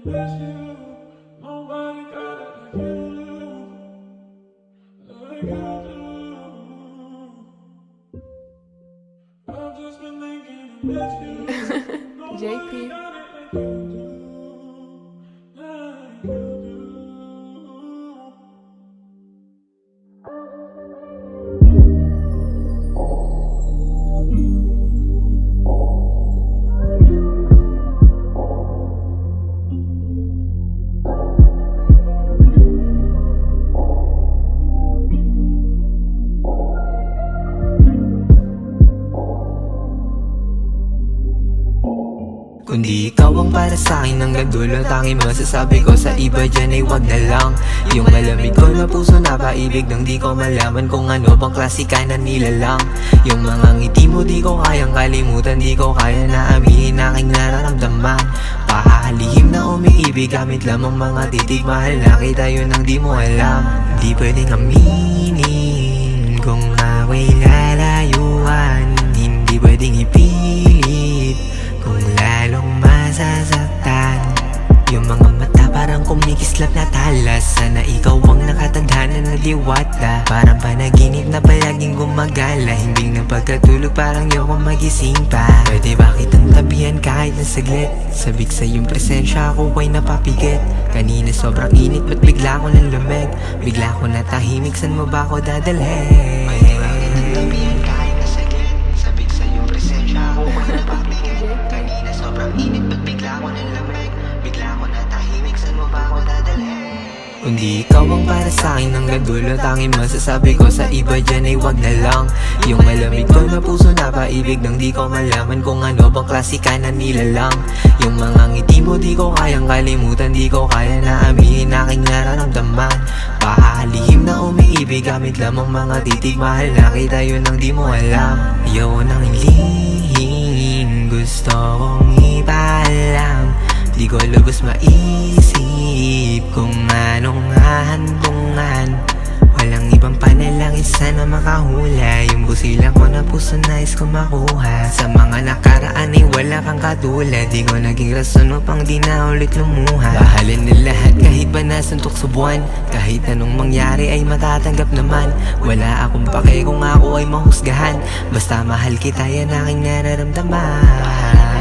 miss you. Nobody got it like you do, like you do. I've just been thinking I miss you. Nobody JP. got it like you do, like you do. Kundi ikaw ang para sa'kin hanggang dulo. Tanging masasabi ko sa iba dyan ay wag na lang. Yung malamig ko na puso na paibig nang di ko malaman kung ano bang klasika na nilalang. Yung mga ngiti mo di ko kayang kalimutan, di ko kaya na aminin aking nararamdaman. Pahalihim na umiibig gamit lamang mga titig. Mahal na kita yun ang di mo alam. Di pwedeng aminin kung ako'y lalayuan. Hindi pwedeng ipilit kung lalong masasaktan. Yung mga mata parang kumikislap na talas. Sana ikaw ang nakatadhana ng diwata. Parang panaginip na palaging gumagala. Himbing ng pagkatulog parang yoko magising pa. Pwede ba kitang tabihan kahit na saglit? Sabik sa iyong presensya ako ay napapigit. Kanina sobrang init ba't bigla ko ng lamig? Bigla ko natahimik, san mo ba ako dadalhin? Pwede ba kitang tabihan kahit na saglit? Sabik sa iyong presensya ako ay napapigit. Kanina sobrang init ba't bigla ko ng lamig? Bigla ko natahimik, san mo ba ako dadalhin? Kundi ikaw ang para sa'kin hanggang dulo. Tanging masasabi ko sa iba dyan ay wag na lang. Yung malamig ko na puso na paibig nang di ko malaman kung ano bang klasika na nilalang. Yung mga ngiti mo di ko kayang kalimutan, di ko kaya na aminin aking nararamdaman. Pahalihim na umiibig gamit lamang mga titig. Mahal na kita yun ang di mo alam. Yun ang lihim gusto kong ipaalam. Di ko lubos maisip kung anong hahandungan. Walang ibang panalangin sana makahula. Yung busilang ko na puso nais ko makuha. Sa mga nakaraan ay wala kang katulad. Di ko naging rason upang di na ulit lumuha. Bahalin na lahat kahit ba nasuntok sa buwan. Kahit anong mangyari ay matatanggap naman. Wala akong pake kung ako ay mahusgahan. Basta mahal kita yan aking nararamdaman.